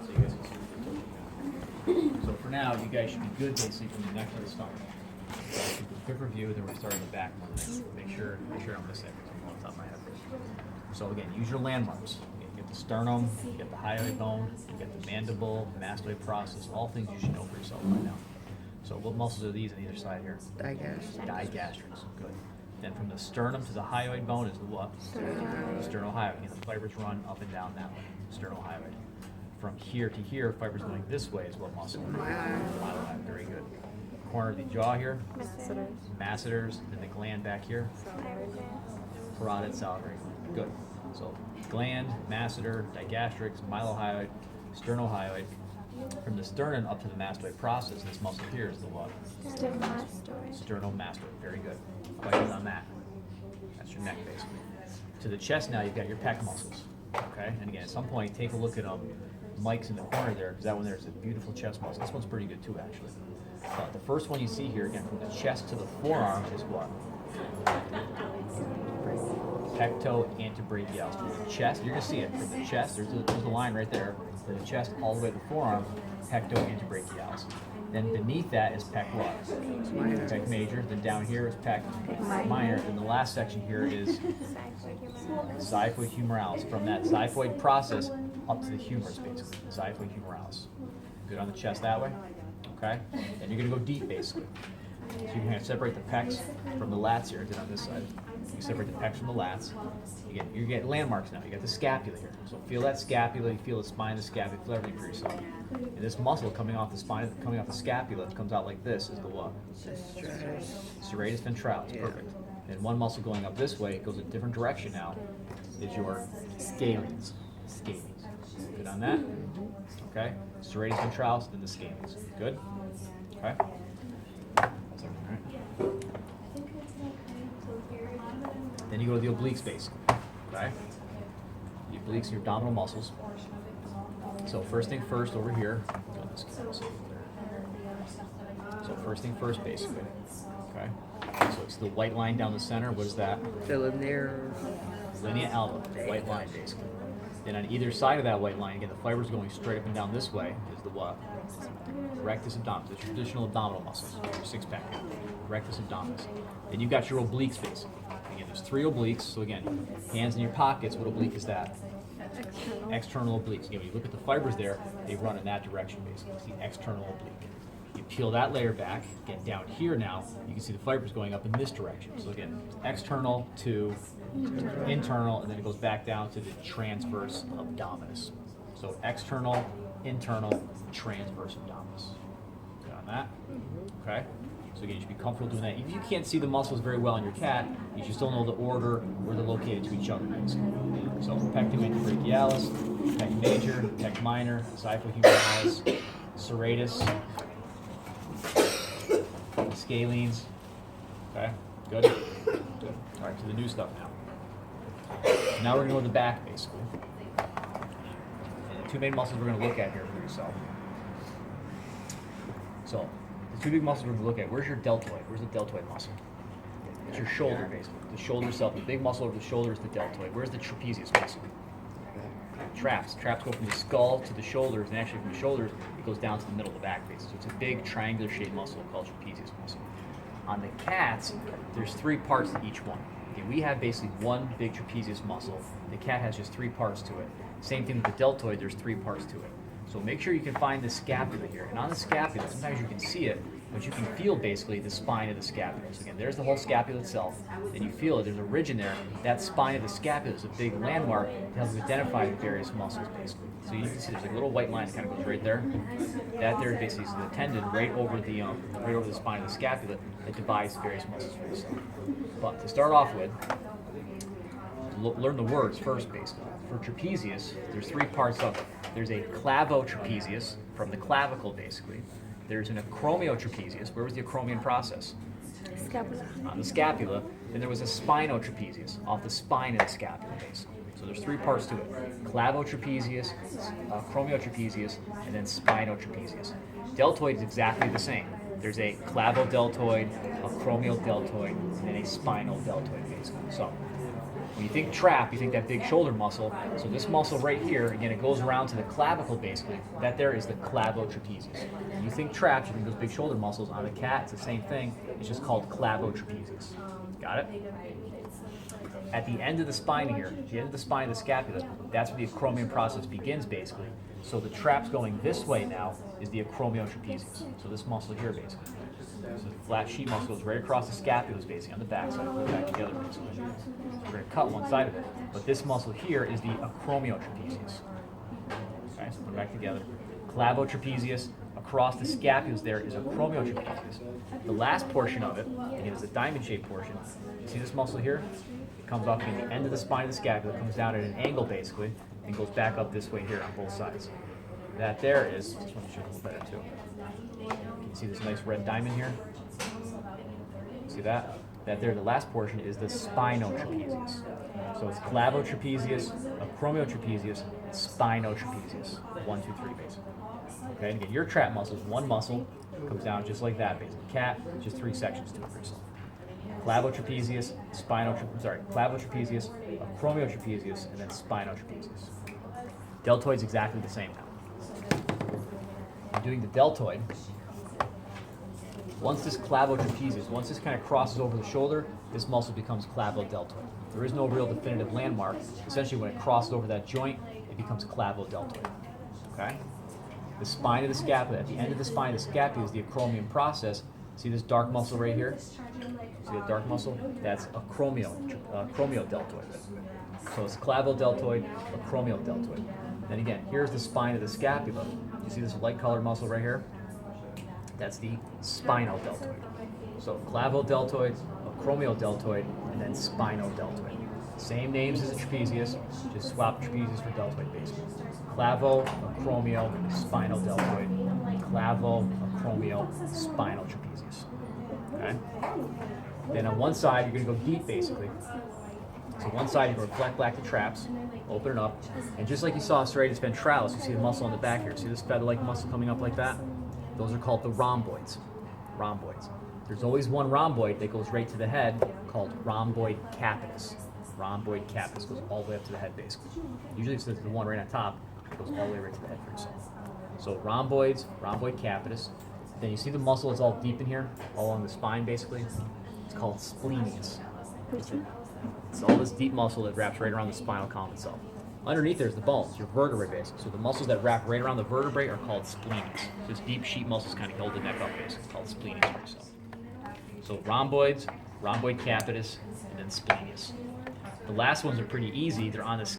so you guys can see what we're looking at. So for now, you guys should be good basically from the neck to the stomach. So quick review, then we're starting the back one. Make sure I don't miss everything off the top of my head. So again, use your landmarks. You get the sternum, you get the hyoid bone, you get the mandible, mastoid process, all things you should know for yourself by now. So what muscles are these on either side here? Digastrics. Good. Then from the sternum to the hyoid bone is the what? Sternohyoid. And the fibers run up and down that way. Sternohyoid. From here to here, fibers going this way is what muscle? Mylohyoid. Very good. Corner of the jaw here. Masseters. Then the gland back here. Parotid salivary. Good. So gland, masseter, digastrix, mylohyoid, sternohyoid. From the sternum up to the mastoid process, this muscle here is the what? Sternomastoid. Very good. Questions on that? That's your neck, basically. To the chest now, you've got your pec muscles. Okay? And again, at some point, take a look at Mike's in the corner there, because that one there is a beautiful chest muscle. This one's pretty good too, actually. The first one you see here, again, from the chest to the forearm is what? Pecto-antebrachialis. From the chest, you're going to see it. From the chest, there's the line right there. From the chest all the way to the forearm, pecto-antebrachialis. Then beneath that is pec what? Pec major. Then down here is pec minor. And the last section here is xiphoid humerals. From that xiphoid process up to the humerus, basically. Xiphoid humerals. Good on the chest that way. Okay? And you're going to go deep, basically. So you can separate the pecs from the lats here. I did on this side. You separate the pecs from the lats. You get landmarks now. You got the scapula here. So feel that scapula. You feel the spine of the scapula. Feel everything for yourself. And this muscle coming off the spine, coming off the scapula, that comes out like this is the what? Serratus ventralis. Perfect. And one muscle going up this way, it goes a different direction now, is your scalenes. Good on that? Okay. Serratus ventralis, then the scalenes. Good? Okay. That's everything, right? Then you go to the obliques, basically. Okay? The obliques are your abdominal muscles. So first thing first over here. So first thing first, basically. Okay? So it's the white line down the center. What is that? Linea alba. White line, basically. Then on either side of that white line, again, the fibers going straight up and down this way is the what? Rectus abdominis, the traditional abdominal muscles, your six-pack. Rectus abdominis. Then you've got your obliques, basically. Again, there's 3 obliques. So again, hands in your pockets. What oblique is that? External obliques. Again, when you look at the fibers there, they run in that direction, basically. It's the external oblique. You peel that layer back. Again, down here now, you can see the fibers going up in this direction. So again, external to internal, and then it goes back down to the transverse abdominis. So external, internal, transverse abdominis. Good on that? Okay? So again, you should be comfortable doing that. If you can't see the muscles very well in your cat, you should still know the order where they're located to each other. So pecto-antebrachialis, pec major, pec minor, xiphohumerals, serratus, scalenes. Okay, good. Good. All right, to the new stuff now. Now we're going to go to the back, basically. And the 2 main muscles we're going to look at here for yourself. So, the 2 big muscles we're going to look at. Where's your deltoid? Where's the deltoid muscle? It's your shoulder, basically. The shoulder itself. The big muscle over the shoulder is the deltoid. Where's the trapezius muscle? Traps. Traps go from the skull to the shoulders, and actually from the shoulders, it goes down to the middle of the back, basically. So it's a big triangular-shaped muscle called trapezius muscle. On the cats, there's 3 parts to each one. Okay, we have basically 1 big trapezius muscle. The cat has just 3 parts to it. Same thing with the deltoid, there's 3 parts to it. So make sure you can find the scapula here. And on the scapula, sometimes you can see it, but you can feel basically the spine of the scapula. So again, there's the whole scapula itself. Then you feel it, there's a ridge in there. That spine of the scapula is a big landmark to help you identify the various muscles, basically. So you can see there's a little white line that kind of goes right there. That there basically is the tendon right over the spine of the scapula that divides the various muscles for yourself. But to start off with, learn the words first, basically. For trapezius, there's 3 parts of it. There's a clavotrapezius, from the clavicle, basically. There's an acromiotrapezius. Where was the acromion process? Scapula. On the scapula. Then there was a spinotrapezius, off the spine of the scapula, basically. So there's 3 parts to it. Clavotrapezius, acromiotrapezius, and then spinotrapezius. Deltoid is exactly the same. There's a clavodeltoid, a acromiodeltoid, and then a spinal deltoid, basically. So When you think trap, you think that big shoulder muscle. So this muscle right here, again, it goes around to the clavicle basically. That there is the clavotrapezius. When you think trap, you think those big shoulder muscles. On the cat, it's the same thing. It's just called clavotrapezius. Got it? At the end of the spine here, the end of the spine of the scapula, that's where the acromion process begins basically. So the trap's going this way now is the acromiotrapezius. So this muscle here basically. So the flat sheet muscle goes right across the scapulas basically on the back side, put it back together basically. So we're going to cut one side of it. But this muscle here is the acromiotrapezius. Okay, so put it back together. Clavotrapezius, across the scapulas there is acromiotrapezius. The last portion of it, again, is the diamond-shaped portion. You see this muscle here? It comes off in the end of the spine of the scapula, comes down at an angle basically, and goes back up this way here on both sides. That there is, this one should look better too. Can you see this nice red diamond here? See that? That there, the last portion is the spinotrapezius. So it's clavotrapezius, acromiotrapezius, spinotrapezius. 1, 2, 3 basically. Okay, and again, your trap muscle is one muscle, comes down just like that basically. Cat, just 3 sections to it for yourself. Clavotrapezius, clavotrapezius, acromiotrapezius, and then spinotrapezius. Deltoid's exactly the same now. I'm doing the deltoid. Once this clavotrapezius, once this kind of crosses over the shoulder, this muscle becomes clavodeltoid. There is no real definitive landmark. Essentially, when it crosses over that joint, it becomes clavodeltoid. Okay? The spine of the scapula, at the end of the spine of the scapula is the acromion process. See this dark muscle right here? See that dark muscle? That's acromiodeltoid. So it's clavodeltoid, acromiodeltoid. Then again, here's the spine of the scapula. You see this light colored muscle right here? That's the spinodeltoid. So clavodeltoid, acromiodeltoid, and then spinodeltoid. Same names as the trapezius, just swap trapezius for deltoid basically. Clavo, acromio, spinodeltoid. Clavo, acromio, spinal trapezius. Okay? Then on one side, you're going to go deep basically. So one side, you're going to reflect back the traps, open it up, and just like you saw serratus ventralis, you see the muscle on the back here. See this feather-like muscle coming up like that? Those are called the rhomboids. Rhomboids. There's always one rhomboid that goes right to the head called rhomboid capitis. Rhomboid capitis goes all the way up to the head basically. Usually it's the one right on top, it goes all the way right to the head for yourself. So rhomboids, rhomboid capitis. Then you see the muscle is all deep in here, all along the spine basically. It's called splenius. It's all this deep muscle that wraps right around the spinal column itself. Underneath there's the bones, your vertebrae basically. So the muscles that wrap right around the vertebrae are called splenies. This deep sheet muscles kind of hold the neck up basically, called splenies for yourself. So rhomboids, rhomboid capitis, and then splenius. The last ones are pretty easy. They're on the